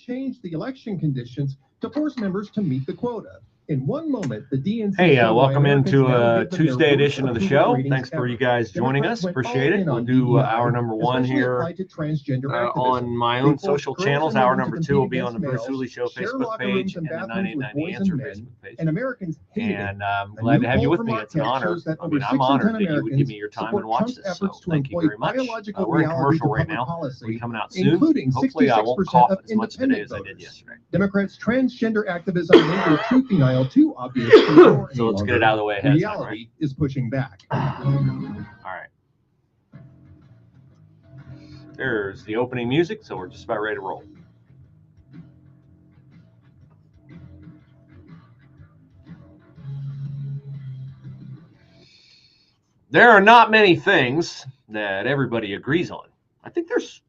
changed the election conditions to force members to meet the quota. In one moment, the DNC. Hey, welcome into a Tuesday edition of the show. Thanks for you guys joining us. Appreciate it. We'll do hour number one here on my own social channels. Hour number two will be on the Bruce Hooley Show Facebook page and the 989 The Answer Facebook page. And I'm glad to have you with me. It's an honor. I mean, I'm honored that you would give me your time and watch this. So thank you very much. We're in commercial right now. We're coming out soon. Hopefully, I won't cough as much today as I did yesterday. Democrats' transgender activism and truth denial too obvious. So let's get it out of the way ahead. Reality is pushing back. All right. There's the opening music, so we're just about ready to roll. There are not many things that everybody agrees on. I think there's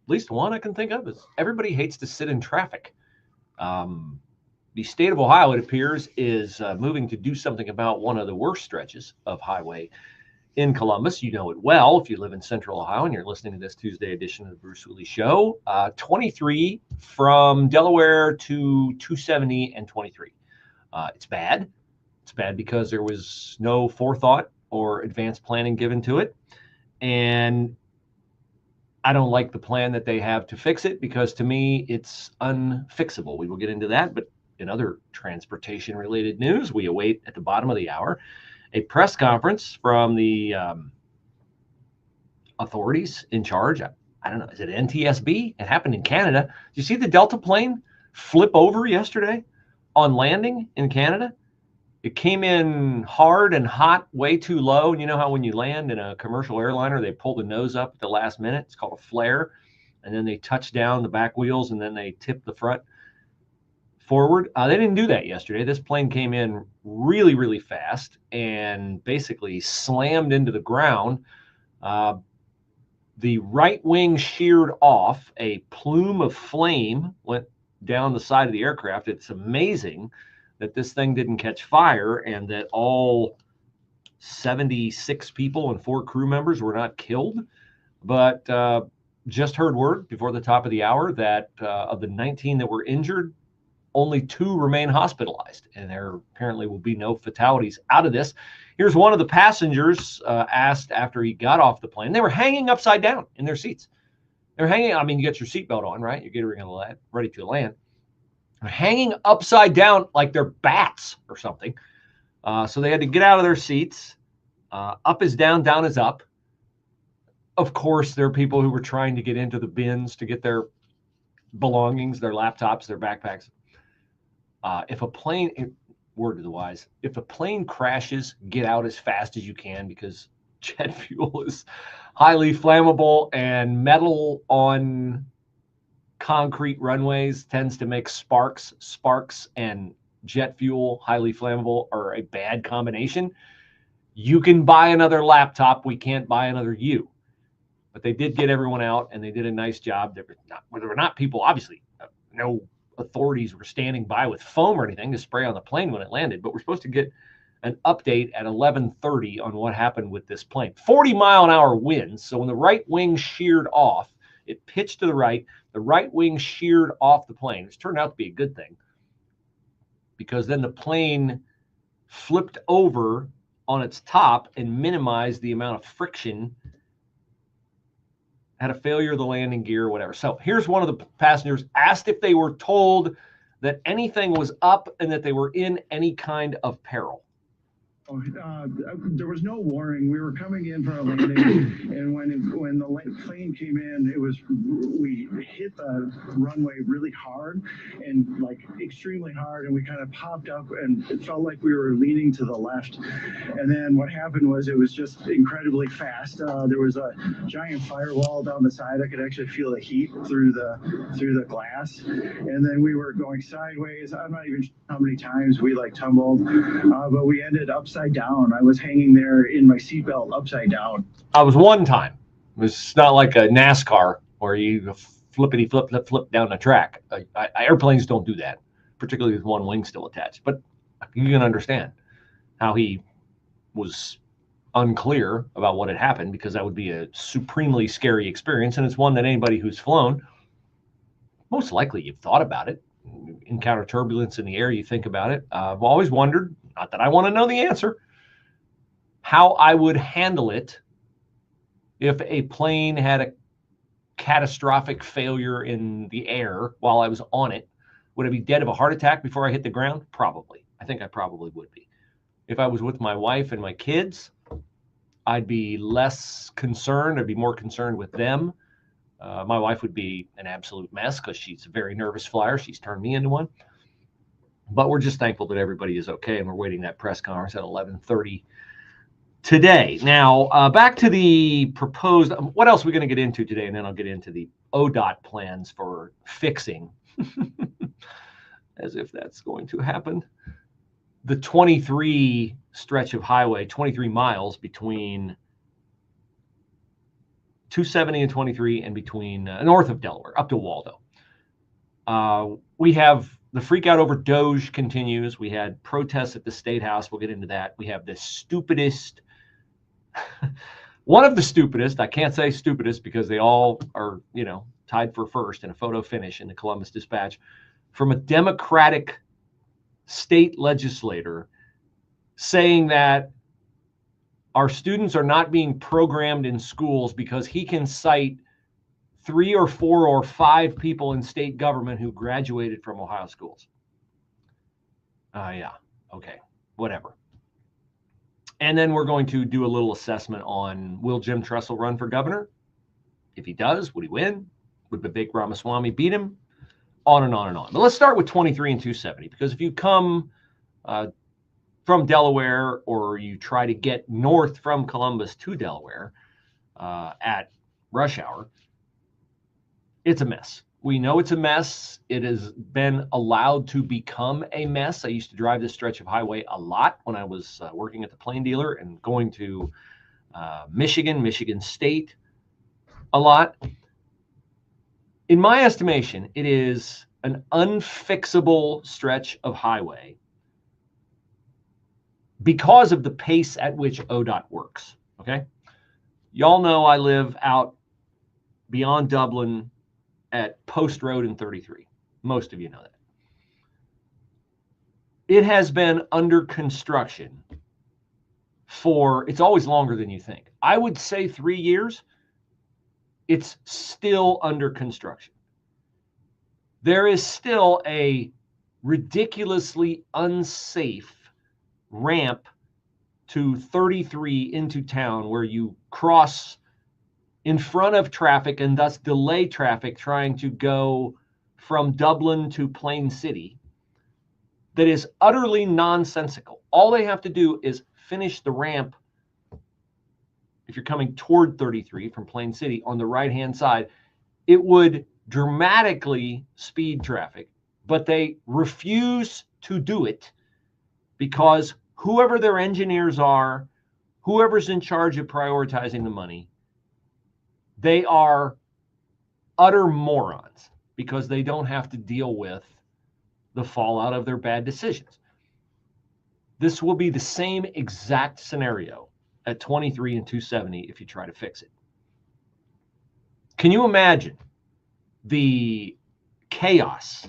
at least one I can think of is everybody hates to sit in traffic. The state of Ohio, it appears, is moving to do something about one of the worst stretches of highway in Columbus. You know it well if you live in Central Ohio and you're listening to this Tuesday edition of the Bruce Hooley Show. 23 from Delaware to 270 and 23. It's bad. It's bad because there was no forethought or advanced planning given to it. And I don't like the plan that they have to fix it because to me, it's unfixable. We will get into that, but in other transportation-related news, we await at the bottom of the hour a press conference from the authorities in charge. I don't know, is it NTSB? It happened in Canada. Did you see the Delta plane flip over yesterday on landing in Canada? It came in hard and hot, way too low. And you know how when you land in a commercial airliner, they pull the nose up at the last minute? It's called a flare. And then they touch down the back wheels and then they tip the front forward. They didn't do that yesterday. This plane came in really, really fast and basically slammed into the ground. The right wing sheared off. A plume of flame went down the side of the aircraft. It's amazing that this thing didn't catch fire and that all 76 people and 4 crew members were not killed. But just heard word before the top of the hour that of the 19 that were injured, only 2 remain hospitalized, and there apparently will be no fatalities out of this. Here's one of the passengers asked after he got off the plane. They were hanging upside down in their seats. They're hanging, I mean, you get your seatbelt on, right? You're getting ready to land. They're hanging upside down like they're bats or something. So they had to get out of their seats. Up is down, down is up. Of course, there are people who were trying to get into the bins to get their belongings, their laptops, their backpacks. If a plane, word to the wise, if a plane crashes, get out as fast as you can because jet fuel is highly flammable and metal on concrete runways tends to make sparks. Sparks and jet fuel, highly flammable, are a bad combination. You can buy another laptop. We can't buy another you. But they did get everyone out and they did a nice job. There were not people, obviously, no authorities were standing by with foam or anything to spray on the plane when it landed, but we're supposed to get an update at 11:30 on what happened with this plane. 40-mile-an-hour winds. So when the right wing sheared off, it pitched to the right wing sheared off the plane, which turned out to be a good thing because then the plane flipped over on its top and minimized the amount of friction, had a failure of the landing gear or whatever. So here's one of the passengers asked if they were told that anything was up and that they were in any kind of peril. There was no warning. We were coming in for a landing, and when the plane came in, we hit the runway really hard and like extremely hard, and we kind of popped up, and it felt like we were leaning to the left. And then what happened was it was just incredibly fast. There was a giant firewall down the side. I could actually feel the heat through the glass, and then we were going sideways. I'm not even sure how many times we like tumbled, but we ended upside down. I was hanging there in my seatbelt upside down. I was one time. It was not like a NASCAR where you flippity flip down the track. Airplanes don't do that, particularly with one wing still attached. But you can understand how he was unclear about what had happened because that would be a supremely scary experience, and it's one that anybody who's flown most likely you've thought about it. Encounter turbulence in the air, you think about it. I've always wondered, not that I want to know the answer, how I would handle it if a plane had a catastrophic failure in the air while I was on it. Would I be dead of a heart attack before I hit the ground? Probably. I think I probably would be. If I was with my wife and my kids, I'd be less concerned. I'd be more concerned with them. My wife would be an absolute mess because she's a very nervous flyer. She's turned me into one. But we're just thankful that everybody is okay, and we're waiting that press conference at 11:30 today. Now, back to the proposed, what else are we going to get into today? And then I'll get into the ODOT plans for fixing, as if that's going to happen, the 23 stretch of highway, 23 miles between 270 and 23 and between north of Delaware up to Waldo. We have the freak out over DOGE continues. We had protests at the State House. We'll get into that. We have the stupidest, one of the stupidest, I can't say stupidest because they all are, you know, tied for first in a photo finish in the Columbus Dispatch, from a Democratic state legislator saying that our students are not being programmed in schools because he can cite 3 or 4 or 5 people in state government who graduated from Ohio schools. Yeah, okay, whatever. And then we're going to do a little assessment on, will Jim Tressel run for governor? If he does, would he win? Would Vivek Ramaswamy beat him? On and on and on. But let's start with 23 and 270, because if you come from Delaware, or you try to get north from Columbus to Delaware at rush hour, it's a mess. We know it's a mess. It has been allowed to become a mess. I used to drive this stretch of highway a lot when I was working at the plane dealer and going to Michigan State a lot. In my estimation, it is an unfixable stretch of highway because of the pace at which ODOT works, okay? Y'all know I live out beyond Dublin at Post Road and 33. Most of you know that. It has been under construction for, it's always longer than you think. I would say 3 years. It's still under construction. There is still a ridiculously unsafe ramp to 33 into town where you cross in front of traffic and thus delay traffic trying to go from Dublin to Plain City. That is utterly nonsensical. All they have to do is finish the ramp. If you're coming toward 33 from Plain City on the right-hand side, it would dramatically speed traffic, but they refuse to do it because whoever their engineers are, whoever's in charge of prioritizing the money, they are utter morons because they don't have to deal with the fallout of their bad decisions. This will be the same exact scenario at 23 and 270 if you try to fix it. Can you imagine the chaos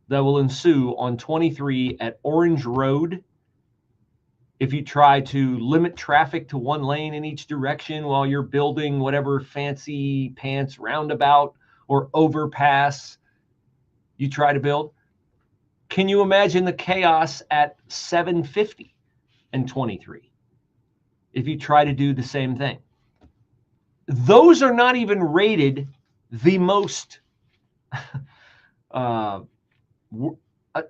that will ensue on 23 at Orange Road if you try to limit traffic to one lane in each direction while you're building whatever fancy pants roundabout or overpass you try to build? Can you imagine the chaos at 750 and 23 if you try to do the same thing? Those are not even rated the most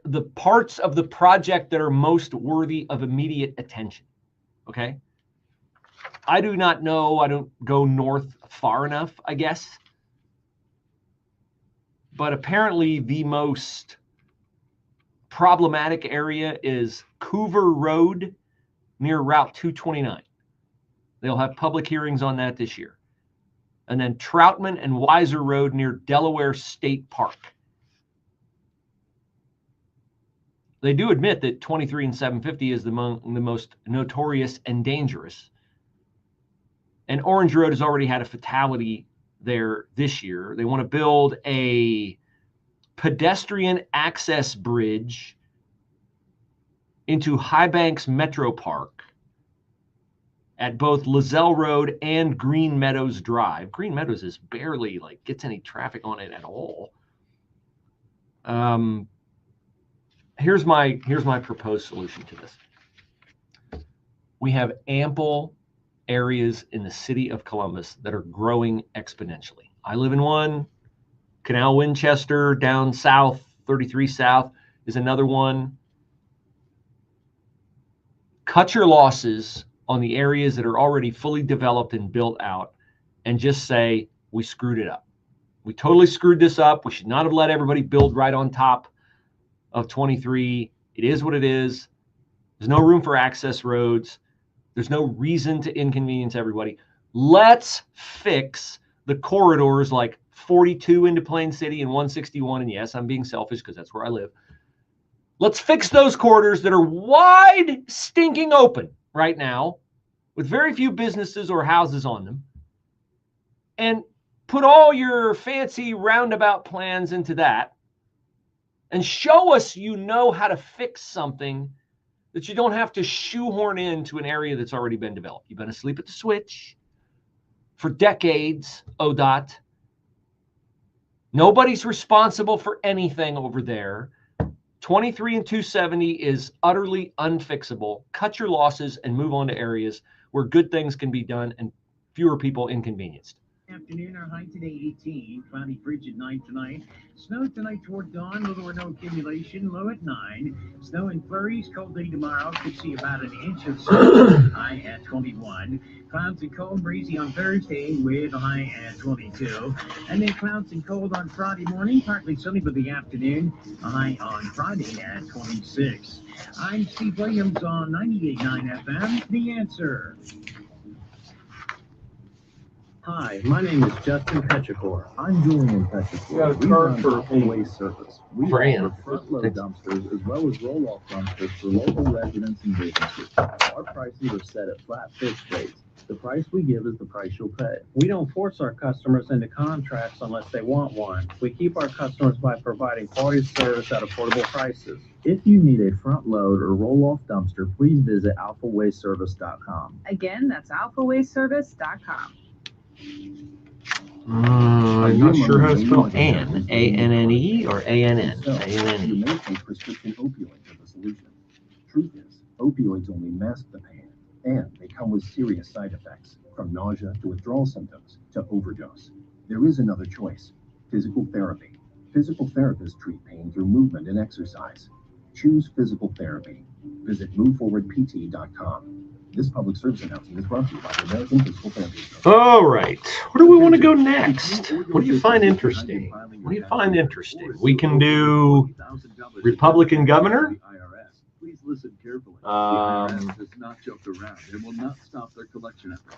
the parts of the project that are most worthy of immediate attention. Okay. I do not know. I don't go north far enough, I guess. But apparently the most problematic area is Coover Road near Route 229. They'll have public hearings on that this year. And then Troutman and Weiser Road near Delaware State Park. They do admit that 23 and 750 is the most notorious and dangerous. And Orange Road has already had a fatality there this year. They want to build a pedestrian access bridge into High Banks Metro Park at both Lozelle Road and Green Meadows Drive. Green Meadows is barely like gets any traffic on it at all. Here's my proposed solution to this. We have ample areas in the city of Columbus that are growing exponentially. I live in one. Canal Winchester down south, 33 South is another one. Cut your losses on the areas that are already fully developed and built out and just say, we screwed it up. We totally screwed this up. We should not have let everybody build right on top of 23. It is what it is. There's no room for access roads. There's no reason to inconvenience everybody. Let's fix the corridors like 42 into Plain City and 161. And yes, I'm being selfish because that's where I live. Let's fix those corridors that are wide stinking open right now with very few businesses or houses on them, and put all your fancy roundabout plans into that and show us you know how to fix something that you don't have to shoehorn into an area that's already been developed. You've been asleep at the switch for decades, ODOT. Nobody's responsible for anything over there. 23 and 270 is utterly unfixable. Cut your losses and move on to areas where good things can be done and fewer people inconvenienced. Afternoon, our high today 18, cloudy, frigid night tonight. Snow tonight toward dawn, little or no accumulation, low at 9. Snow and flurries, cold day tomorrow, could see about an inch of snow, high at 21. Clouds and cold, breezy on Thursday with a high at 22. And then clouds and cold on Friday morning, partly sunny for the afternoon, a high on Friday at 26. I'm Steve Williams on 98.9 FM, The Answer. Hi, my name is Justin Petrichor. I'm Julian Petrichor. You got a We card run for a waste service. We Brian. offer front-load dumpsters as well as roll-off dumpsters for local residents and businesses. Our prices are set at flat fixed rates. The price we give is the price you'll pay. We don't force our customers into contracts unless they want one. We keep our customers by providing quality service at affordable prices. If you need a front-load or roll-off dumpster, please visit alphawasteservice.com. Again, that's alphawasteservice.com. I'm not sure how to spell Anne. A-N-N-E or A-N-N? So, you A-N-N-E. may take prescription opioids as a solution. Truth is, opioids only mask the pain, and they come with serious side effects, from nausea to withdrawal symptoms to overdose. There is another choice: physical therapy. Physical therapists treat pain through movement and exercise. Choose physical therapy. Visit moveforwardpt.com. This public service announcement is brought to you by the American Physical Therapy Association. All right. Where do we want to go next? What do you find interesting? What do you find interesting? We can do Republican governor. Please listen carefully. The IRS does not joke around and will not stop their collection efforts.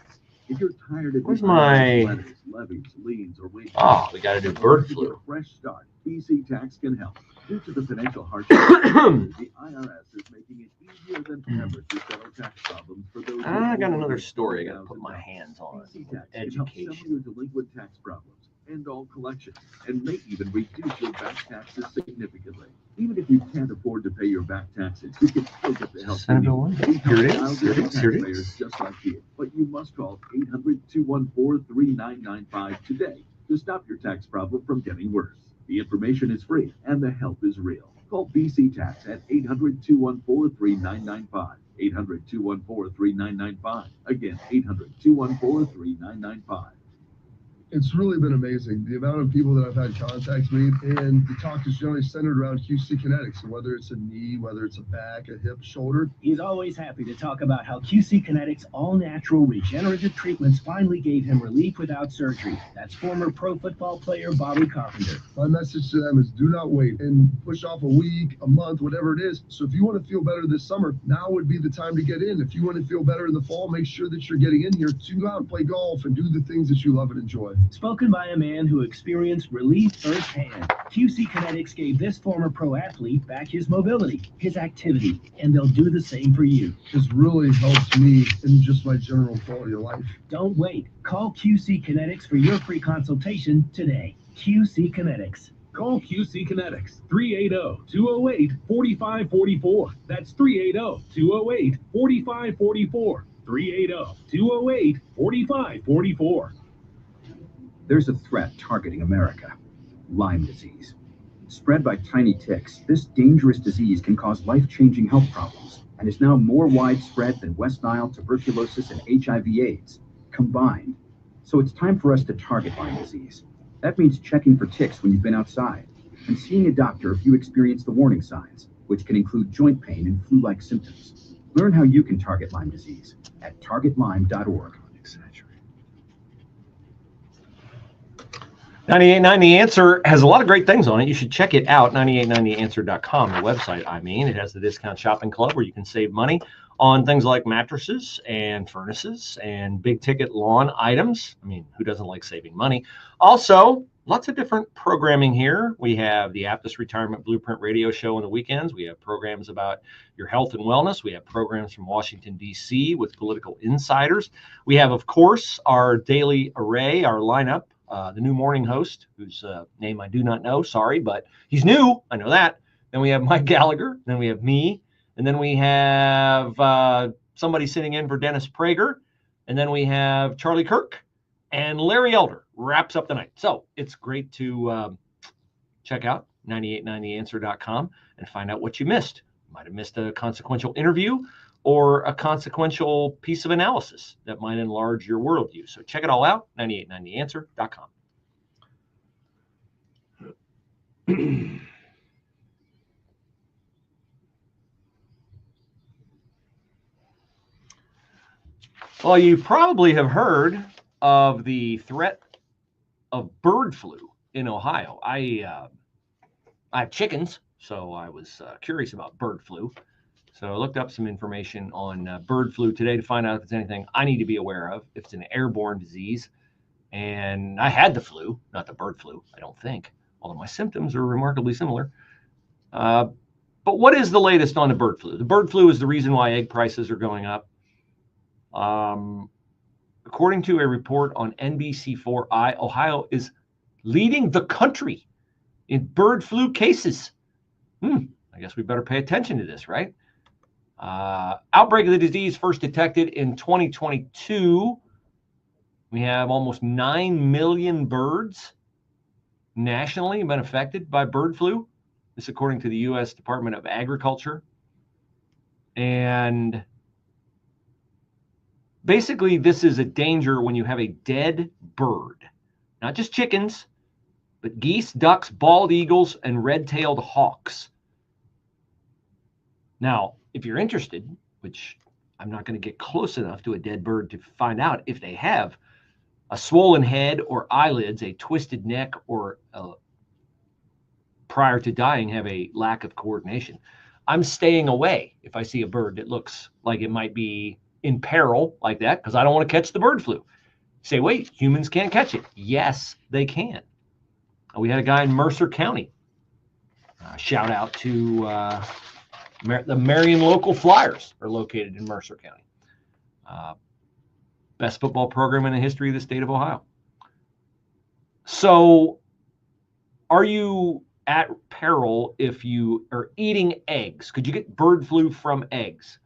If you're tired of Where's the my- letters, levies, liens, or wages, Oh, we got to do bird to get flu. a fresh start, BC Tax can help. Due to the financial hardship, the IRS is making it easier than ever to settle tax problems for those. I got another story I got to put my hands on. BC Tax can help settle Education. your delinquent tax problems, end all collections, and may even reduce your back taxes significantly. Even if you can't afford to pay your back taxes, you can still get the help you Senate need. Bill 1. We Here it help is. Here it is. Here it taxpayers is. just like you, but you must call 800-214-3995 today to stop your tax problem from getting worse. The information is free and the help is real. Call BC Tax at 800-214-3995. 800-214-3995. Again, 800-214-3995. It's really been amazing, the amount of people that I've had contact with, and the talk is generally centered around QC Kinetics, whether it's a knee, whether it's a back, a hip, shoulder. He's always happy to talk about how QC Kinetics all-natural regenerative treatments finally gave him relief without surgery. That's former pro football player Bobby Carpenter. My message to them is do not wait and push off a week, a month, whatever it is. So if you want to feel better this summer, now would be the time to get in. If you want to feel better in the fall, make sure that you're getting in here to go out and play golf and do the things that you love and enjoy. Spoken by a man who experienced relief firsthand. QC Kinetics gave this former pro athlete back his mobility, his activity, and they'll do the same for you. This really helps me in just my general quality of life. Don't wait. Call QC Kinetics for your free consultation today. QC Kinetics. Call QC Kinetics 380-208-4544. That's 380-208-4544. 380-208-4544. There's a threat targeting America: Lyme disease. Spread by tiny ticks, this dangerous disease can cause life-changing health problems and is now more widespread than West Nile, tuberculosis, and HIV/AIDS combined. So it's time for us to target Lyme disease. That means checking for ticks when you've been outside and seeing a doctor if you experience the warning signs, which can include joint pain and flu-like symptoms. Learn how you can target Lyme disease at targetlyme.org. 98.9 The Answer has a lot of great things on it. You should check it out, 98.9theanswer.com, the website. It has the discount shopping club where you can save money on things like mattresses and furnaces and big ticket lawn items. Who doesn't like saving money? Also, lots of different programming here. We have the Aptus Retirement Blueprint radio show on the weekends. We have programs about your health and wellness. We have programs from Washington, D.C. with political insiders. We have, of course, our daily array, our lineup. The new morning host, whose name I do not know, sorry, but he's new, I know that. Then we have Mike Gallagher, then we have me, and then we have somebody sitting in for Dennis Prager, and then we have Charlie Kirk, and Larry Elder wraps up the night. So it's great to check out 98.9theanswer.com and find out what you missed. You might have missed a consequential interview or a consequential piece of analysis that might enlarge your worldview. So check it all out, 98.9theanswer.com. Well, you probably have heard of the threat of bird flu in Ohio. I have chickens, so I was curious about bird flu. So I looked up some information on bird flu today to find out if it's anything I need to be aware of, if it's an airborne disease. And I had the flu, not the bird flu, I don't think, although my symptoms are remarkably similar. But what is the latest on the bird flu? The bird flu is the reason why egg prices are going up. According to a report on NBC4i, Ohio is leading the country in bird flu cases. I guess we better pay attention to this, right? Outbreak of the disease first detected in 2022. We have almost 9 million birds nationally been affected by bird flu. This according to the U.S. Department of Agriculture. And basically, this is a danger when you have a dead bird. Not just chickens, but geese, ducks, bald eagles, and red-tailed hawks. Now, if you're interested, which I'm not going to get close enough to a dead bird to find out if they have a swollen head or eyelids, a twisted neck, or prior to dying have a lack of coordination, I'm staying away if I see a bird that looks like it might be in peril like that, because I don't want to catch the bird flu. Say, wait, humans can't catch it. Yes, they can. We had a guy in Mercer County. Shout out to the Marion local Flyers are located in Mercer County. Best football program in the history of the state of Ohio. So are you at peril if you are eating eggs? Could you get bird flu from eggs?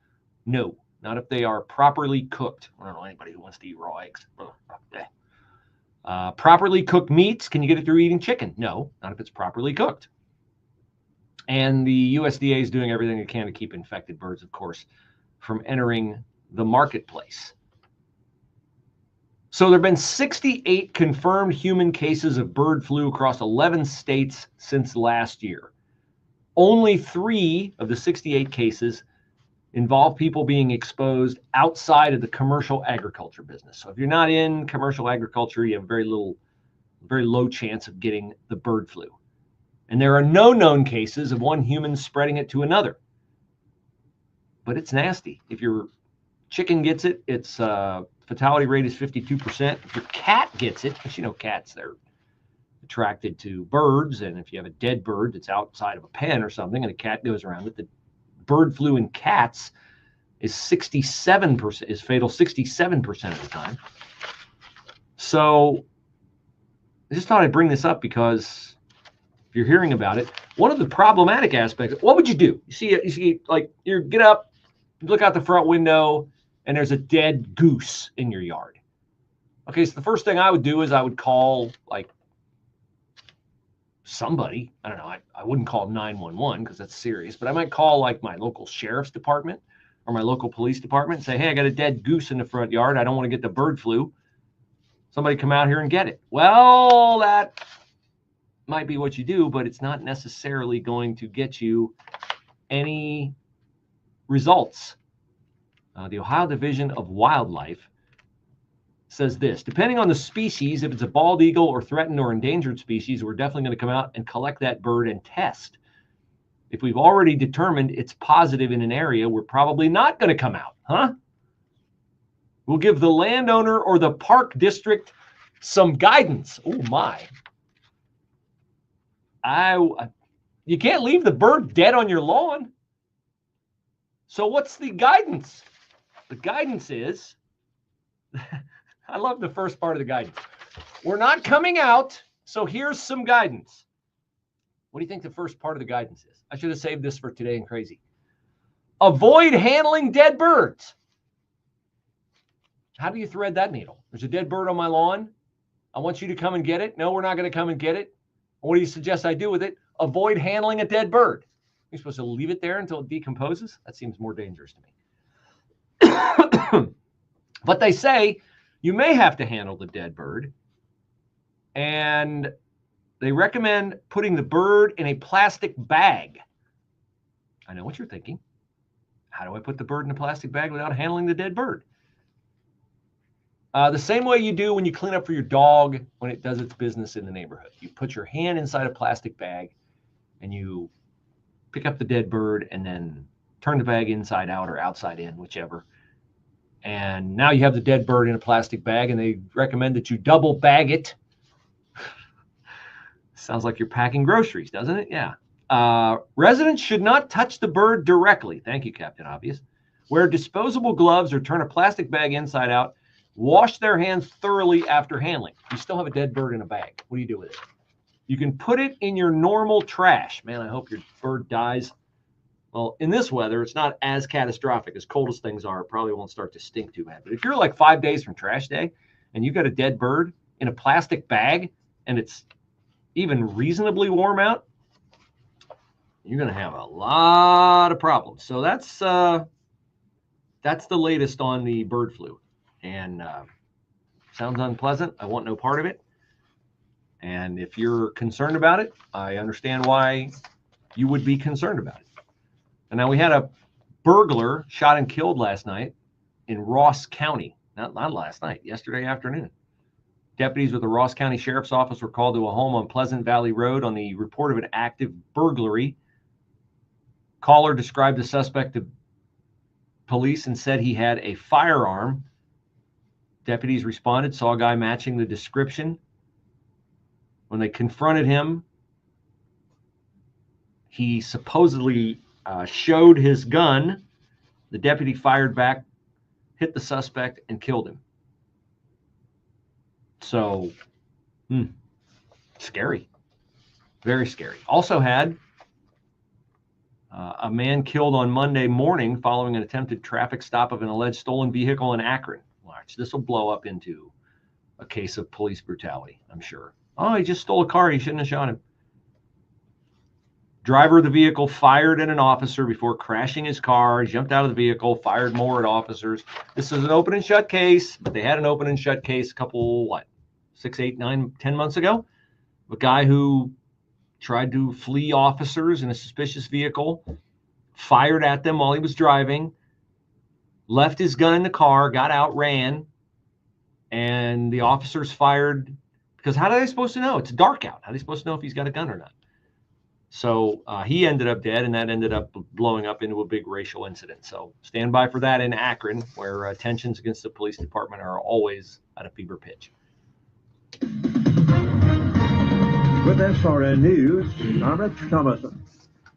No, not if they are properly cooked. I don't know anybody who wants to eat raw eggs. Properly cooked meats, can you get it through eating chicken? No, not if it's properly cooked. And the USDA is doing everything it can to keep infected birds, of course, from entering the marketplace. So there have been 68 confirmed human cases of bird flu across 11 states since last year. Only 3 of the 68 cases involve people being exposed outside of the commercial agriculture business. So if you're not in commercial agriculture, you have very low chance of getting the bird flu. And there are no known cases of one human spreading it to another. But it's nasty. If your chicken gets it, its fatality rate is 52%. If your cat gets it, because you know cats, they're attracted to birds, and if you have a dead bird that's outside of a pen or something and a cat goes around it, the bird flu in cats is 67%, is fatal 67% of the time. So I just thought I'd bring this up because if you're hearing about it, one of the problematic aspects, what would you do? You see, like, you get up, you look out the front window, and there's a dead goose in your yard. Okay, so the first thing I would do is I would call, like, somebody. I don't know. I wouldn't call 911 because that's serious, but I might call, like, my local sheriff's department or my local police department and say, hey, I got a dead goose in the front yard. I don't want to get the bird flu. Somebody come out here and get it. Well, that might be what you do, but it's not necessarily going to get you any results. The Ohio Division of Wildlife says this: depending on the species, if it's a bald eagle or threatened or endangered species, we're definitely going to come out and collect that bird and test. If we've already determined it's positive in an area, we're probably not going to come out, huh? We'll give the landowner or the park district some guidance. Oh my. You can't leave the bird dead on your lawn. So what's the guidance? The guidance is, I love the first part of the guidance. We're not coming out, so here's some guidance. What do you think the first part of the guidance is? I should have saved this for Today in Crazy. Avoid handling dead birds. How do you thread that needle? There's a dead bird on my lawn. I want you to come and get it. No, we're not going to come and get it. What do you suggest I do with it? Avoid handling a dead bird. You're supposed to leave it there until it decomposes? That seems more dangerous to me. But they say you may have to handle the dead bird, and they recommend putting the bird in a plastic bag. I know what you're thinking. How do I put the bird in a plastic bag without handling the dead bird? The same way you do when you clean up for your dog when it does its business in the neighborhood. You put your hand inside a plastic bag and you pick up the dead bird and then turn the bag inside out or outside in, whichever. And now you have the dead bird in a plastic bag, and they recommend that you double bag it. Sounds like you're packing groceries, doesn't it? Yeah. Residents should not touch the bird directly. Thank you, Captain Obvious. Wear disposable gloves or turn a plastic bag inside out. Wash their hands thoroughly after handling. You still have a dead bird in a bag. What do you do with it? You can put it in your normal trash. Man, I hope your bird dies. Well, in this weather, it's not as catastrophic. As cold as things are, it probably won't start to stink too bad. But if you're like 5 days from trash day and you've got a dead bird in a plastic bag and it's even reasonably warm out, you're going to have a lot of problems. So that's the latest on the bird flu. And sounds unpleasant. I want no part of it. And if you're concerned about it, I understand why you would be concerned about it. And now we had a burglar shot and killed last night in Ross County. Not last night, yesterday afternoon. Deputies with the Ross County Sheriff's Office were called to a home on Pleasant Valley Road on the report of an active burglary. Caller described the suspect to police and said he had a firearm. Deputies responded, saw a guy matching the description. When they confronted him, he supposedly showed his gun. The deputy fired back, hit the suspect, and killed him. So, scary. Very scary. Also had a man killed on Monday morning following an attempted traffic stop of an alleged stolen vehicle in Akron. Watch, this will blow up into a case of police brutality, I'm sure. Oh, he just stole a car. He shouldn't have shot him. Driver of the vehicle fired at an officer before crashing his car. He jumped out of the vehicle, fired more at officers. This is an open and shut case, but they had an open and shut case a couple, 6, 8, 9, 10 months ago. A guy who tried to flee officers in a suspicious vehicle, fired at them while he was driving, left his gun in the car, got out, ran, and the officers fired. Because how are they supposed to know? It's dark out. How are they supposed to know if he's got a gun or not? So he ended up dead, and that ended up blowing up into a big racial incident. So stand by for that in Akron, where tensions against the police department are always at a fever pitch. With SRN News, I'm Rich Thomason.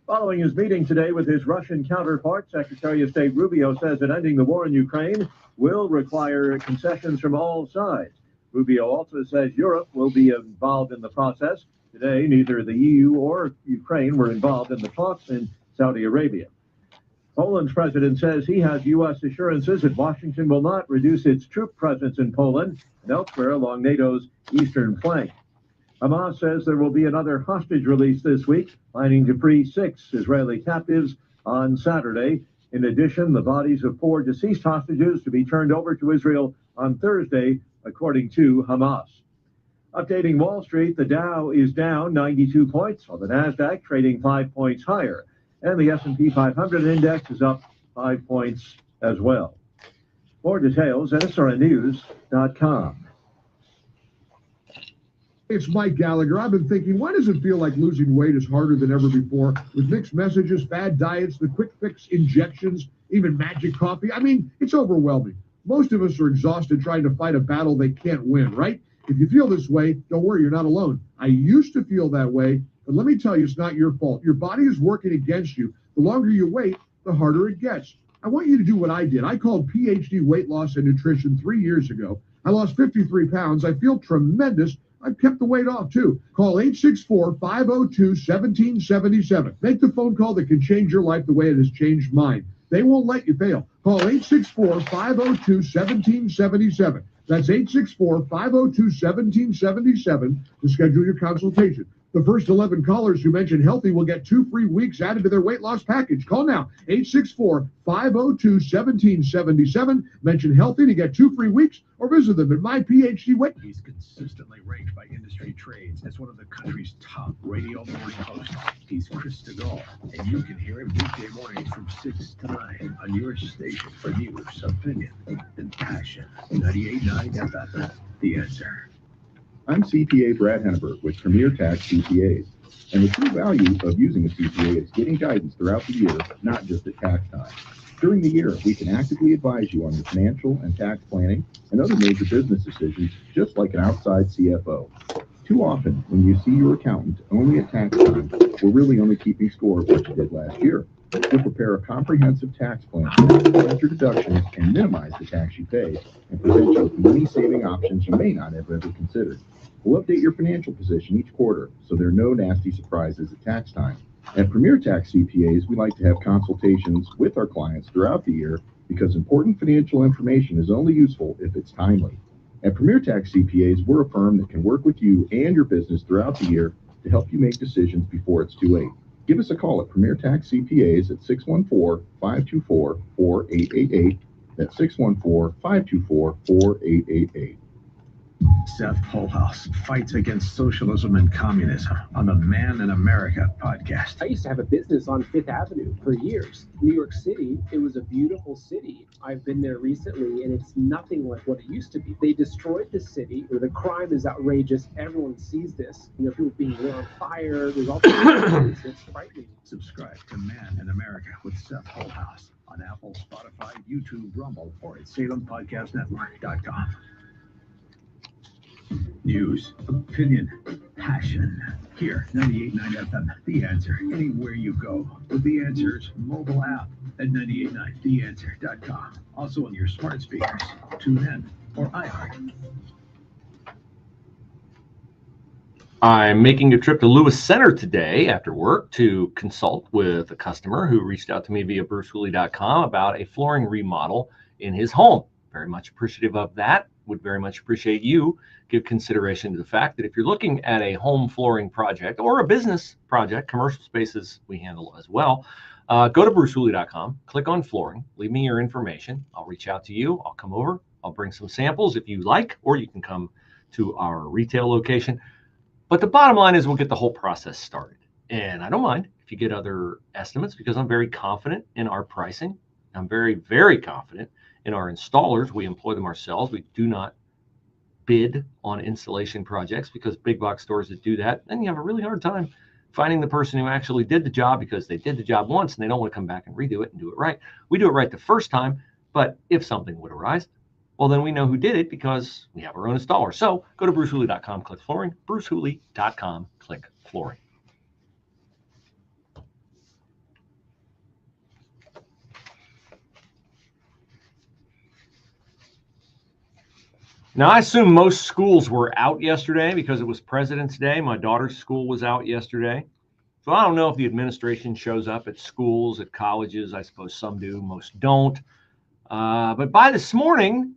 Following his meeting today with his Russian counterpart, Secretary of State Rubio says that ending the war in Ukraine will require concessions from all sides. Rubio also says Europe will be involved in the process Today, neither the EU or Ukraine were involved in the talks in Saudi Arabia. Poland's president says he has U.S. assurances that Washington will not reduce its troop presence in Poland and elsewhere along NATO's eastern flank. Hamas says there will be another hostage release this week, planning to free 6 Israeli captives on Saturday. In addition, the bodies of 4 deceased hostages to be turned over to Israel on Thursday, according to Hamas. Updating Wall Street, the Dow is down 92 points, while the Nasdaq trading 5 points higher, and the S&P 500 index is up 5 points as well. More details at srnnews.com. It's Mike Gallagher. I've been thinking, why does it feel like losing weight is harder than ever before? With mixed messages, bad diets, the quick fix injections, even magic coffee. I mean, it's overwhelming. Most of us are exhausted trying to fight a battle they can't win, right? If you feel this way, don't worry, you're not alone. I used to feel that way, but let me tell you, it's not your fault. Your body is working against you. The longer you wait, the harder it gets. I want you to do what I did. I called PhD Weight Loss and Nutrition 3 years ago. I lost 53 pounds. I feel tremendous. I've kept the weight off, too. Call 864-502-1777. Make the phone call that can change your life the way it has changed mine. They won't let you fail. Call 864-502-1777. That's 864-502-1777 to schedule your consultation. The first 11 callers who mention healthy will get 2 free weeks added to their weight loss package. Call now, 864-502-1777. Mention healthy to get 2 free weeks or visit them at My PhD Weight. He's consistently ranked by industry trades as one of the country's top radio morning hosts. He's Chris DeGaulle, and you can hear him weekday mornings from 6 to 9 on your station for news, opinion, and passion. 98.9 FM, The Answer. I'm CPA Brad Henneberg with Premier Tax CPAs, and the true value of using a CPA is getting guidance throughout the year, not just at tax time. During the year, we can actively advise you on your financial and tax planning and other major business decisions, just like an outside CFO. Too often, when you see your accountant only at tax time, we're really only keeping score of what you did last year. We'll prepare a comprehensive tax plan to maximize your deductions and minimize the tax you pay, and present you with money-saving options you may not have ever considered. We'll update your financial position each quarter, so there are no nasty surprises at tax time. At Premier Tax CPAs, we like to have consultations with our clients throughout the year because important financial information is only useful if it's timely. At Premier Tax CPAs, we're a firm that can work with you and your business throughout the year to help you make decisions before it's too late. Give us a call at Premier Tax CPAs at 614-524-4888. That's 614-524-4888. Seth Polhouse fights against socialism and communism on the Man in America podcast. I used to have a business on Fifth Avenue for years. New York City, it was a beautiful city. I've been there recently, and it's nothing like what it used to be. They destroyed the city, where the crime is outrageous. Everyone sees this. You know, people being lit on fire. There's all kinds of things. It's frightening. Subscribe to Man in America with Seth Polhouse on Apple, Spotify, YouTube, Rumble, or at SalemPodcastNetwork.com. News, opinion, passion. Here, 98.9 FM, The Answer. Anywhere you go with The Answer's mobile app at 98.9theanswer.com. Also on your smart speakers, TuneIn, or iHeart. I'm making a trip to Lewis Center today after work to consult with a customer who reached out to me via brucehooley.com about a flooring remodel in his home. Very much appreciative of that. Would very much appreciate you give consideration to the fact that if you're looking at a home flooring project or a business project, commercial spaces we handle as well, go to brucehooley.com, click on flooring, leave me your information. I'll reach out to you. I'll come over. I'll bring some samples if you like, or you can come to our retail location. But the bottom line is we'll get the whole process started. And I don't mind if you get other estimates because I'm very confident in our pricing. I'm very, very confident in our installers. We employ them ourselves. We do not bid on installation projects because big box stores that do that, then you have a really hard time finding the person who actually did the job because they did the job once and they don't want to come back and redo it and do it right. We do it right the first time, but if something would arise, well, then we know who did it because we have our own installer. So go to brucehooley.com, click flooring, brucehooley.com, click flooring. Now, I assume most schools were out yesterday because it was President's Day. My daughter's school was out yesterday. So I don't know if the administration shows up at schools, at colleges. I suppose some do, most don't. But by this morning,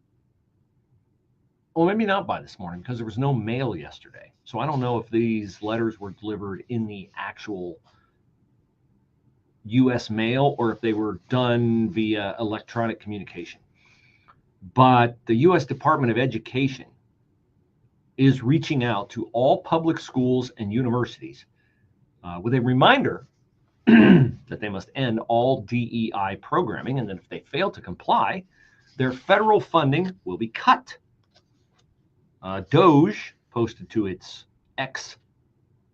well, maybe not by this morning because there was no mail yesterday. So I don't know if these letters were delivered in the actual U.S. mail or if they were done via electronic communication. But the U.S. Department of Education is reaching out to all public schools and universities with a reminder that they must end all DEI programming, and that if they fail to comply, their federal funding will be cut. DOGE posted to its X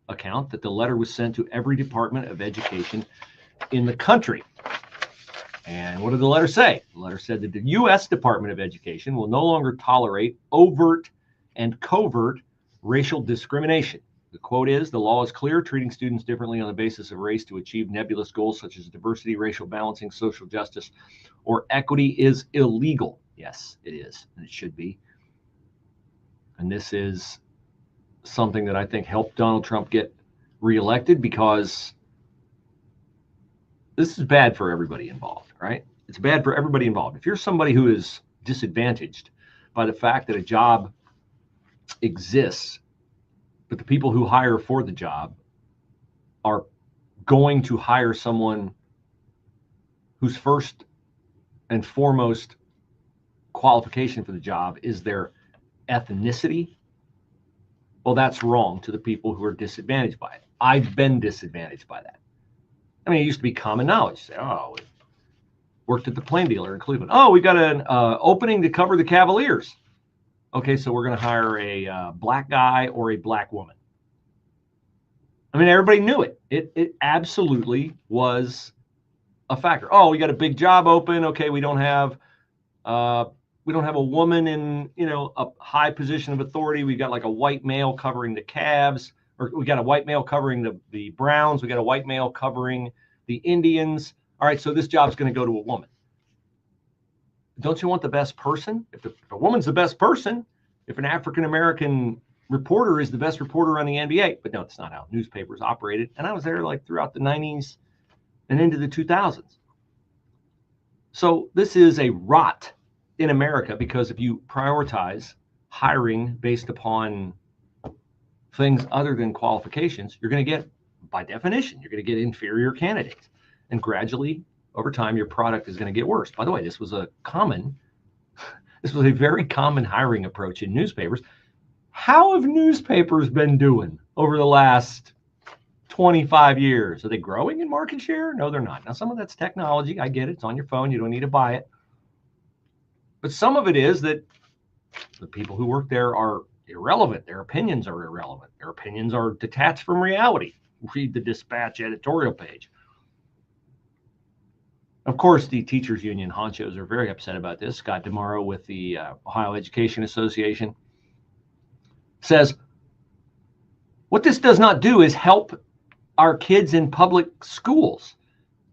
account that the letter was sent to every Department of Education in the country. And what did the letter say? The letter said that the U.S. Department of Education will no longer tolerate overt and covert racial discrimination. The quote is, "The law is clear, treating students differently on the basis of race to achieve nebulous goals such as diversity, racial balancing, social justice, or equity is illegal." Yes, it is, and it should be. And this is something that I think helped Donald Trump get reelected, because this is bad for everybody involved, right? It's bad for everybody involved. If you're somebody who is disadvantaged by the fact that a job exists, but the people who hire for the job are going to hire someone whose first and foremost qualification for the job is their ethnicity, well, that's wrong to the people who are disadvantaged by it. I've been disadvantaged by that. I mean, it used to be common knowledge. Say, oh, we worked at the plane dealer in Cleveland. Oh, we got an opening to cover the Cavaliers. Okay, so we're going to hire a black guy or a black woman. I mean, everybody knew it. It absolutely was a factor. Oh, we got a big job open. Okay, we don't have a woman in, a high position of authority. We've got like a white male covering the Cavs, or we got a white male covering the Browns. We got a white male covering the Indians. All right, so this job's going to go to a woman. Don't you want the best person? If a woman's the best person, if an African-American reporter is the best reporter on the NBA, but no, it's not how newspapers operated. And I was there like throughout the 90s and into the 2000s. So this is a rot in America, because if you prioritize hiring based upon things other than qualifications, you're going to get, by definition, you're going to get inferior candidates. And gradually, over time, your product is going to get worse. By the way, this was a very common hiring approach in newspapers. How have newspapers been doing over the last 25 years? Are they growing in market share? No, they're not. Now, some of that's technology. I get it. It's on your phone. You don't need to buy it. But some of it is that the people who work there are irrelevant. Their opinions are irrelevant. Their opinions are detached from reality. Read the Dispatch editorial page. Of course, the teachers union honchos are very upset about this. Scott DeMauro with the Ohio Education Association says, what this does not do is help our kids in public schools.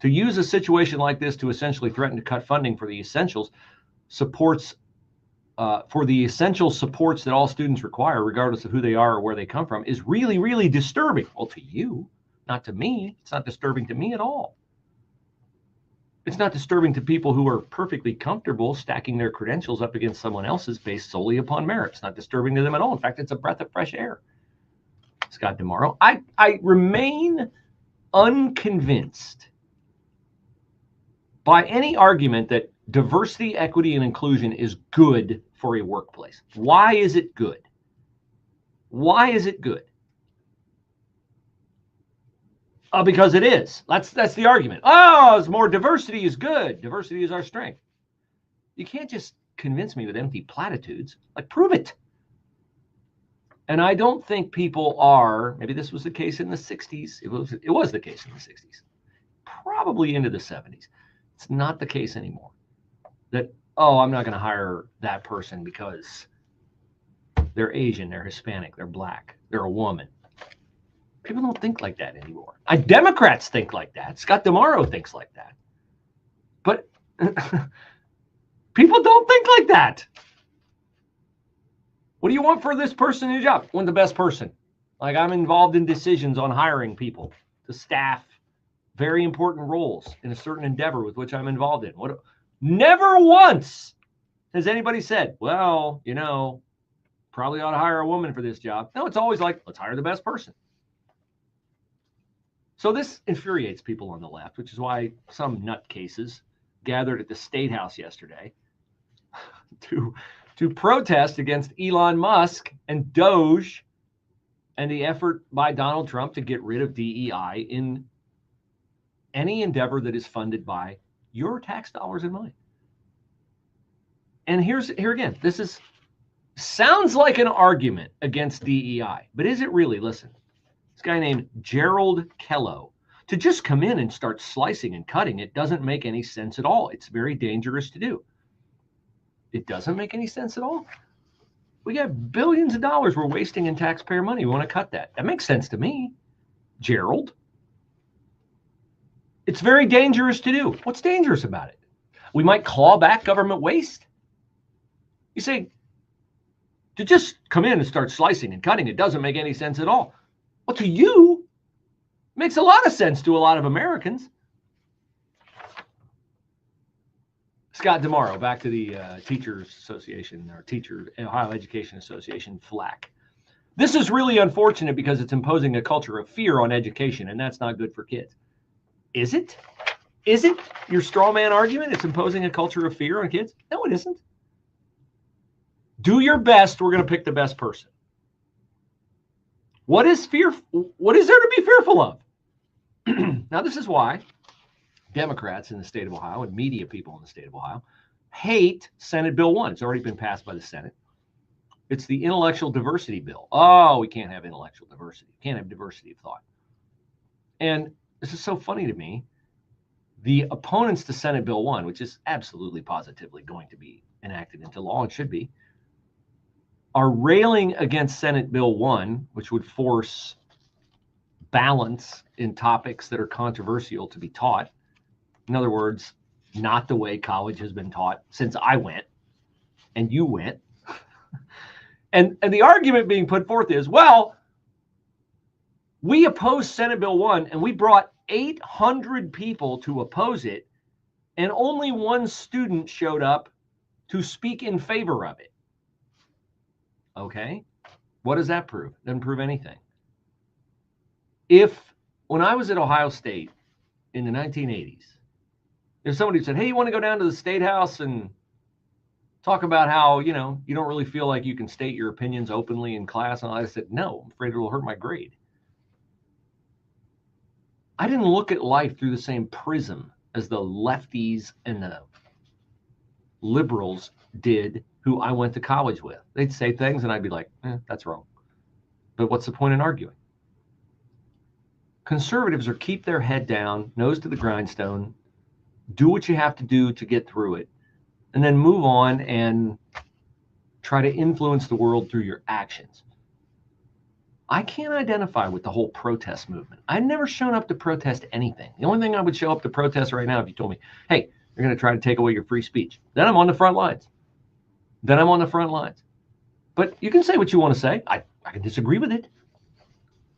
To use a situation like this to essentially threaten to cut funding for the essentials supports, for the essential supports that all students require, regardless of who they are or where they come from, is really, really disturbing. Well, to you, not to me. It's not disturbing to me at all. It's not disturbing to people who are perfectly comfortable stacking their credentials up against someone else's based solely upon merit. It's not disturbing to them at all. In fact, it's a breath of fresh air. Scott DeMauro. I remain unconvinced by any argument that diversity, equity, and inclusion is good for a workplace. Why is it good? Why is it good? Because it is. That's the argument. Oh, it's more diversity is good. Diversity is our strength. You can't just convince me with empty platitudes. Like, prove it. And I don't think people are, maybe this was the case in the 60s. It was the case in the 60s. Probably into the 70s. It's not the case anymore. That, oh, I'm not going to hire that person because they're Asian, they're Hispanic, they're black, they're a woman. People don't think like that anymore. Democrats think like that. Scott DeMauro thinks like that. But people don't think like that. What do you want for this person in the job? I want the best person. Like, I'm involved in decisions on hiring people to staff very important roles in a certain endeavor with which I'm involved in. Never once has anybody said, well, you know, probably ought to hire a woman for this job. No, it's always like, let's hire the best person. So this infuriates people on the left, which is why some nutcases gathered at the State House yesterday to protest against Elon Musk and DOGE and the effort by Donald Trump to get rid of DEI in any endeavor that is funded by your tax dollars and mine. And here again, this sounds like an argument against DEI, but is it really? Listen, this guy named Gerald Kello, to just come in and start slicing and cutting it doesn't make any sense at all. It's very dangerous to do. It doesn't make any sense at all. We got billions of dollars we're wasting in taxpayer money. We want to cut that. That makes sense to me, Gerald. It's very dangerous to do. What's dangerous about it? We might claw back government waste. You say, to just come in and start slicing and cutting it doesn't make any sense at all. Well, to you, it makes a lot of sense to a lot of Americans. Scott DeMauro, back to the Teachers Association, or Ohio Education Association, FLAC. This is really unfortunate because it's imposing a culture of fear on education, and that's not good for kids. Is it? Is it your straw man argument? It's imposing a culture of fear on kids? No, it isn't. Do your best. We're going to pick the best person. What is there to be fearful of? Now, this is why Democrats in the state of Ohio and media people in the state of Ohio hate Senate Bill 1. It's already been passed by the Senate. It's the intellectual diversity bill. Oh, we can't have intellectual diversity. We can't have diversity of thought. And this is so funny to me. The opponents to Senate Bill 1, which is absolutely positively going to be enacted into law and should be, are railing against Senate Bill 1, which would force balance in topics that are controversial to be taught. In other words, not the way college has been taught since I went and you went. and the argument being put forth is, well, we opposed Senate Bill 1 and we brought 800 people to oppose it, and only one student showed up to speak in favor of it. Okay, what does that prove? Doesn't prove anything. When I was at Ohio State in the 1980s, if somebody said, hey, you want to go down to the State House and talk about how, you know, you don't really feel like you can state your opinions openly in class, and I said, no, I'm afraid it will hurt my grade. I didn't look at life through the same prism as the lefties and the liberals did who I went to college with. They'd say things and I'd be like, that's wrong. But what's the point in arguing? Conservatives are keep their head down, nose to the grindstone, do what you have to do to get through it, and then move on and try to influence the world through your actions. I can't identify with the whole protest movement. I've never shown up to protest anything. The only thing I would show up to protest right now if you told me, hey, you're going to try to take away your free speech. Then I'm on the front lines. But you can say what you want to say. I can disagree with it.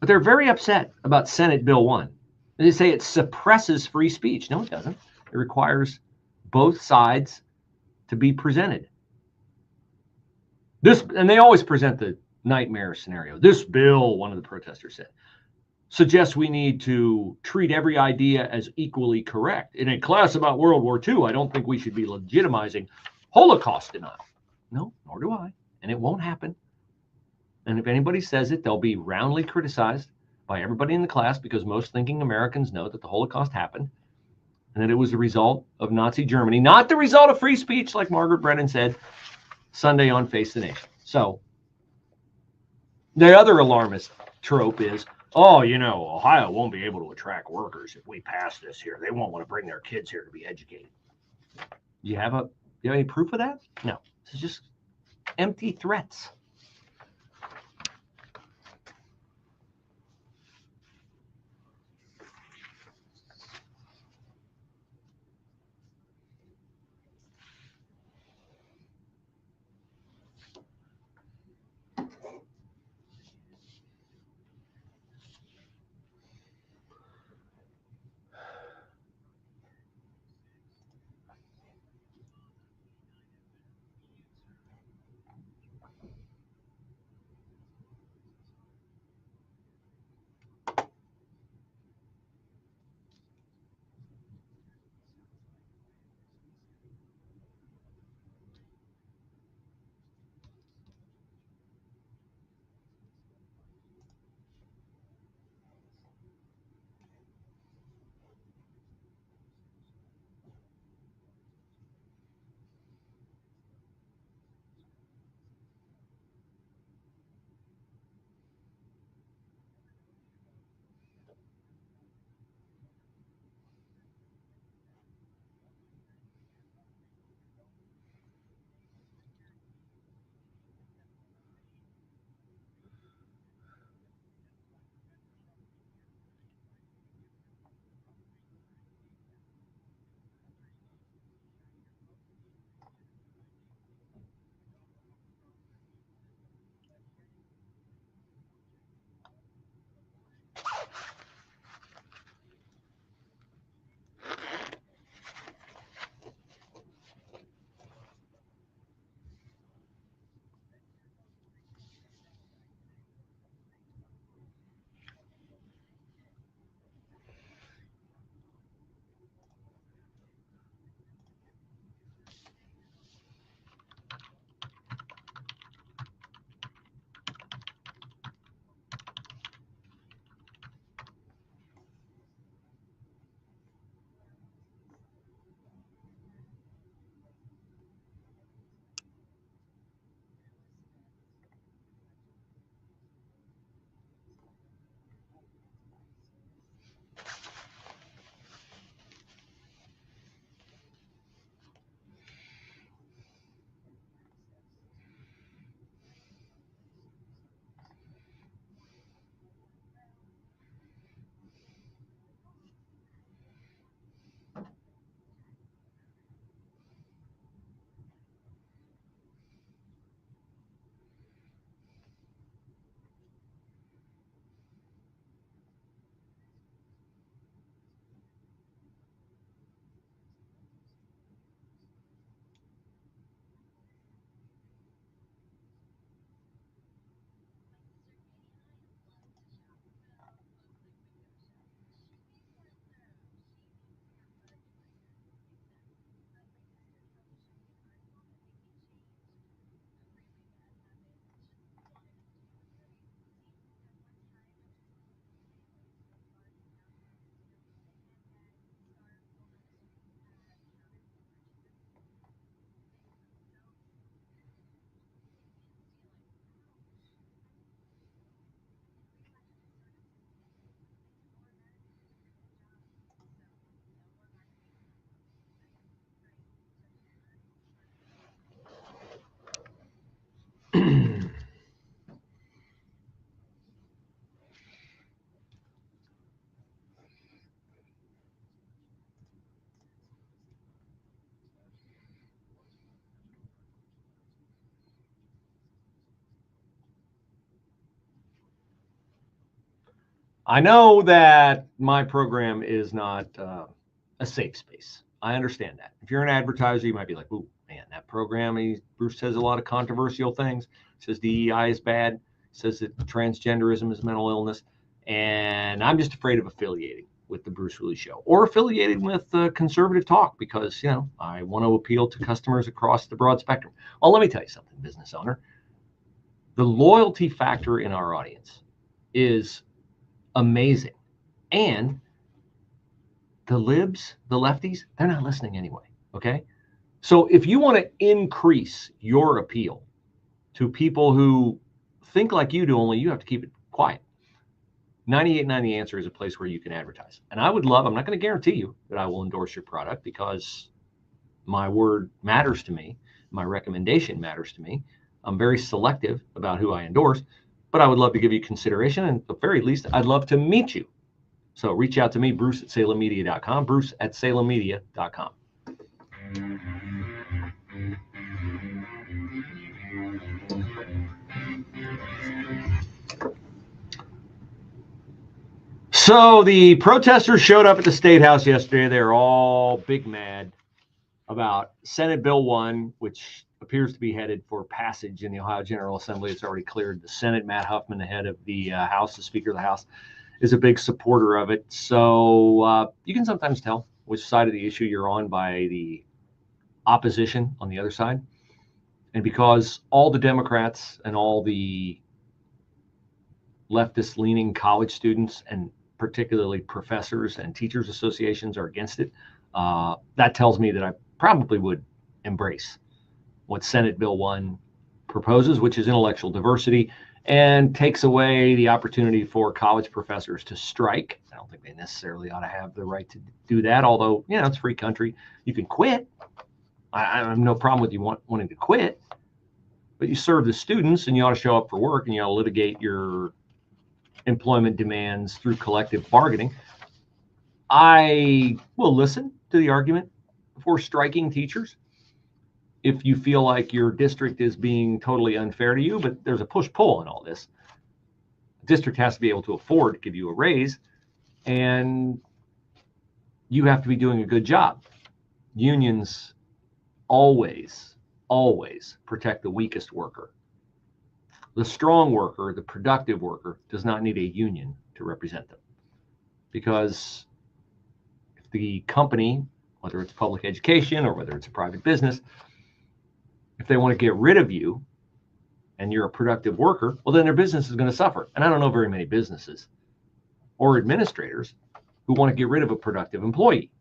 But they're very upset about Senate Bill 1. They say it suppresses free speech. No, it doesn't. It requires both sides to be presented. And they always present the nightmare scenario. This bill, one of the protesters said, suggests we need to treat every idea as equally correct. In a class about World War II, I don't think we should be legitimizing Holocaust denial. No, nor do I. And it won't happen. And if anybody says it, they'll be roundly criticized by everybody in the class, because most thinking Americans know that the Holocaust happened and that it was the result of Nazi Germany, not the result of free speech, like Margaret Brennan said Sunday on Face the Nation. So the other alarmist trope is, oh, you know, Ohio won't be able to attract workers if we pass this here. They won't want to bring their kids here to be educated. Do you have any proof of that? No. This is just empty threats. I know that my program is not a safe space. I understand that. If you're an advertiser, you might be like, ooh, man, that program, Bruce says a lot of controversial things. Says DEI is bad. Says that transgenderism is mental illness. And I'm just afraid of affiliating with the Bruce Hooley Show or affiliating with conservative talk because, you know, I want to appeal to customers across the broad spectrum. Well, let me tell you something, business owner. The loyalty factor in our audience is amazing. And the libs, the lefties, they're not listening anyway, okay? So if you want to increase your appeal to people who think like you do, only you have to keep it quiet. 98.9 The Answer is a place where you can advertise. And I would love, I'm not going to guarantee you that I will endorse your product because my word matters to me. My recommendation matters to me. I'm very selective about who I endorse, but I would love to give you consideration. And at the very least, I'd love to meet you. So reach out to me, Bruce@SalemMedia.com, Bruce@SalemMedia.com. So the protesters showed up at the State House yesterday. They were all big mad about Senate Bill 1, which appears to be headed for passage in the Ohio General Assembly. It's already cleared the Senate. Matt Huffman, the head of the House, the Speaker of the House, is a big supporter of it. So you can sometimes tell which side of the issue you're on by the opposition on the other side. And because all the Democrats and all the leftist-leaning college students and particularly professors and teachers associations are against it, that tells me that I probably would embrace what Senate Bill 1 proposes, which is intellectual diversity, and takes away the opportunity for college professors to strike. I don't think they necessarily ought to have the right to do that, although, you know, it's a free country. You can quit. I have no problem with you wanting to quit, but you serve the students and you ought to show up for work and you ought to litigate your employment demands through collective bargaining. I will listen to the argument for striking teachers if you feel like your district is being totally unfair to you, but there's a push-pull in all this. The district has to be able to afford to give you a raise, and you have to be doing a good job. Unions always protect the weakest worker. The strong worker, the productive worker, does not need a union to represent them. Because if the company, whether it's public education or whether it's a private business, if they want to get rid of you and you're a productive worker, well, then their business is going to suffer. And I don't know very many businesses or administrators who want to get rid of a productive employee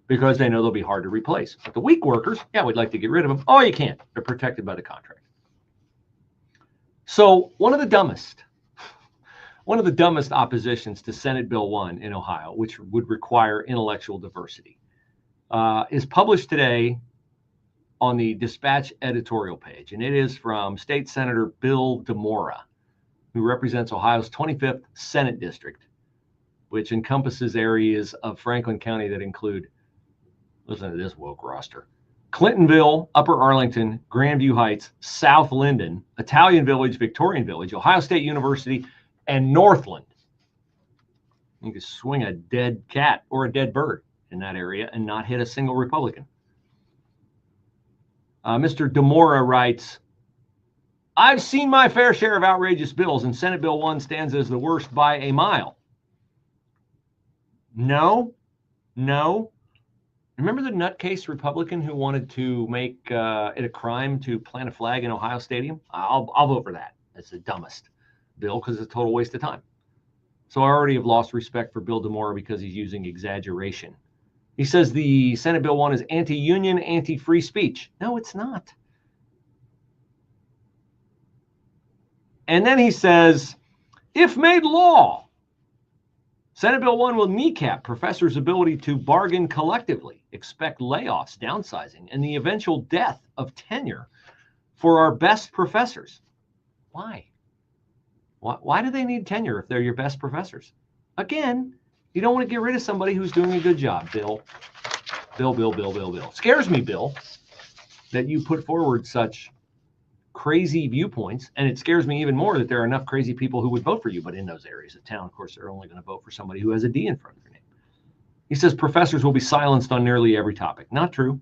because they know they'll be hard to replace. But the weak workers, yeah, we'd like to get rid of them. Oh, you can't. They're protected by the contract. So one of the dumbest oppositions to Senate Bill 1 in Ohio, which would require intellectual diversity, is published today on the Dispatch editorial page, and it is from State Senator Bill DeMora, who represents Ohio's 25th Senate District, which encompasses areas of Franklin County that include, listen to this woke roster, Clintonville, Upper Arlington, Grandview Heights, South Linden, Italian Village, Victorian Village, Ohio State University, and Northland. You can swing a dead cat or a dead bird in that area and not hit a single Republican. Mr. DeMora writes, I've seen my fair share of outrageous bills, and Senate Bill 1 stands as the worst by a mile. No. Remember the nutcase Republican who wanted to make it a crime to plant a flag in Ohio Stadium? I'll vote for that. That's the dumbest bill because it's a total waste of time. So I already have lost respect for Bill DeMora because he's using exaggeration. He says the Senate Bill 1 is anti-union, anti-free speech. No, it's not. And then he says, if made law, Senate Bill 1 will kneecap professors' ability to bargain collectively, expect layoffs, downsizing, and the eventual death of tenure for our best professors. Why? Why do they need tenure if they're your best professors? Again, you don't want to get rid of somebody who's doing a good job, Bill. Bill. Scares me, Bill, that you put forward such crazy viewpoints, and it scares me even more that there are enough crazy people who would vote for you. But in those areas of town, of course, they're only going to vote for somebody who has a D in front of their name. He says professors will be silenced on nearly every topic. Not true.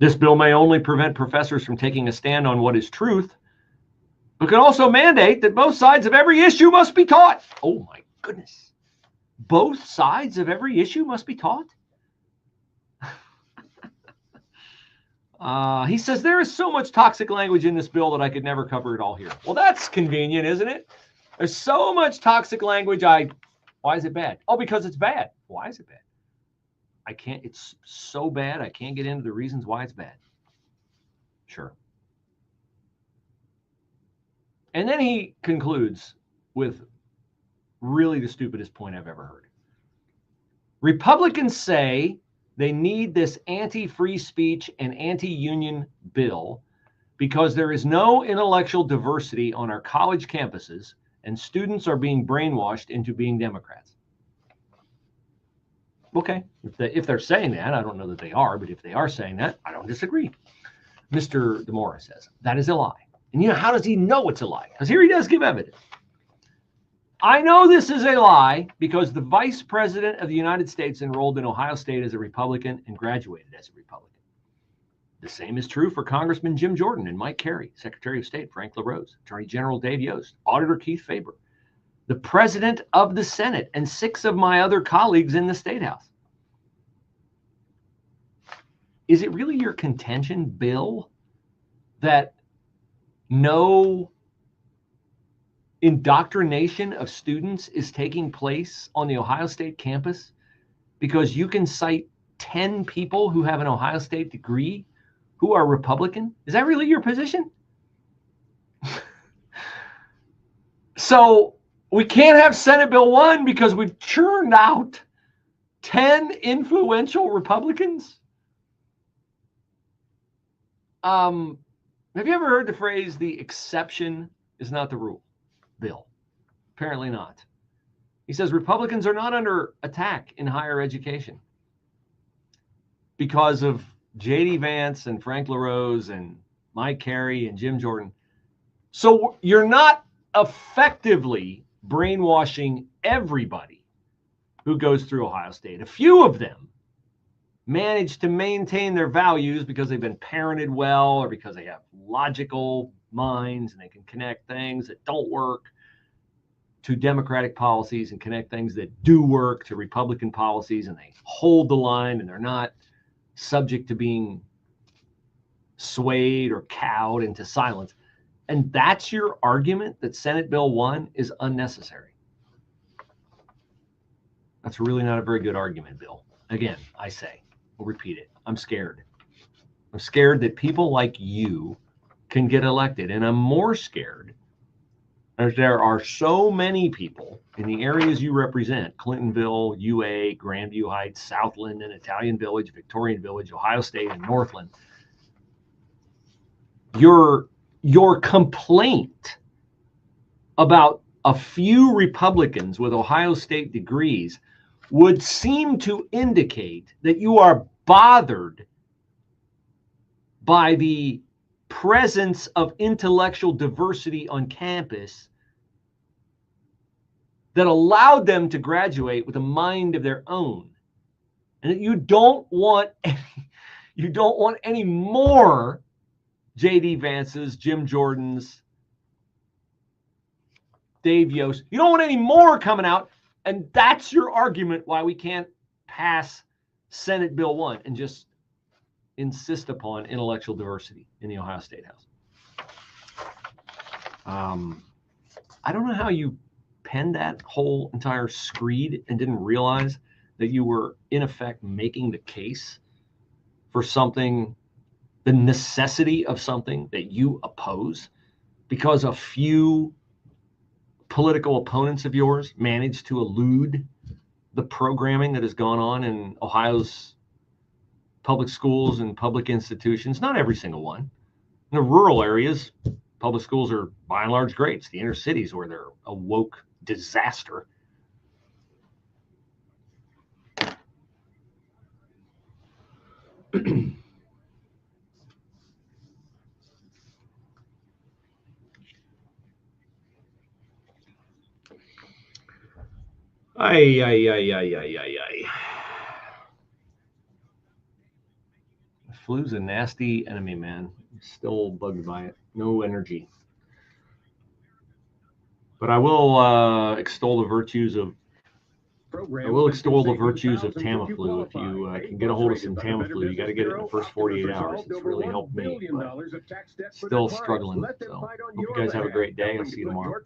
This bill may only prevent professors from taking a stand on what is truth, but can also mandate that both sides of every issue must be taught. Oh my goodness. Both sides of every issue must be taught? He says there is so much toxic language in this bill that I could never cover it all here. Well, that's convenient, isn't it? There's so much toxic language. Why is it bad? Oh, because it's bad. Why is it bad? It's so bad, I can't get into the reasons why it's bad. Sure. And then he concludes with really the stupidest point I've ever heard. Republicans say they need this anti-free speech and anti-union bill because there is no intellectual diversity on our college campuses and students are being brainwashed into being Democrats. Okay, if they're saying that, I don't know that they are, but if they are saying that, I don't disagree. Mr. DeMora says, that is a lie. And you know, how does he know it's a lie? Because here he does give evidence. I know this is a lie because the vice president of the United States enrolled in Ohio State as a Republican and graduated as a Republican. The same is true for Congressman Jim Jordan and Mike Carey, Secretary of State Frank LaRose, Attorney General Dave Yost, Auditor Keith Faber, the President of the Senate, and 6 of my other colleagues in the State House. Is it really your contention, Bill, that no indoctrination of students is taking place on the Ohio State campus because you can cite 10 people who have an Ohio State degree who are Republican? Is that really your position? So we can't have Senate Bill 1 because we've churned out 10 influential Republicans? Have you ever heard the phrase, the exception is not the rule? Bill. Apparently not. He says Republicans are not under attack in higher education because of J.D. Vance and Frank LaRose and Mike Carey and Jim Jordan. So you're not effectively brainwashing everybody who goes through Ohio State. A few of them manage to maintain their values because they've been parented well or because they have logical minds and they can connect things that don't work to Democratic policies and connect things that do work to Republican policies, and they hold the line and they're not subject to being swayed or cowed into silence. And that's your argument that Senate Bill 1 is unnecessary. That's really not a very good argument, Bill. Again, I say, I'll repeat it. I'm scared. I'm scared that people like you can get elected. And I'm more scared as there are so many people in the areas you represent, Clintonville, UA, Grandview Heights, South Linden, Italian Village, Victorian Village, Ohio State, and Northland. Your complaint about a few Republicans with Ohio State degrees would seem to indicate that you are bothered by the presence of intellectual diversity on campus that allowed them to graduate with a mind of their own, and that you don't want any more J.D. Vance's, Jim Jordan's, Dave Yost. You don't want any more coming out, and that's your argument why we can't pass Senate Bill 1 and just insist upon intellectual diversity in the Ohio State House. I don't know how you penned that whole entire screed and didn't realize that you were in effect making the case for something, the necessity of something that you oppose, because a few political opponents of yours managed to elude the programming that has gone on in Ohio's public schools and public institutions. Not every single one. In the rural areas, public schools are by and large great. It's the inner cities where they're a woke disaster. Ay, ay, ay, ay, ay, ay, ay. The flu's a nasty enemy, man. Still bugged by it. No energy. But I will extol the virtues of Tamiflu. If you can get a hold of some Tamiflu, you got to get it in the first 48 hours. It's really helped me. But still struggling. So hope you guys have a great day. I'll see you tomorrow.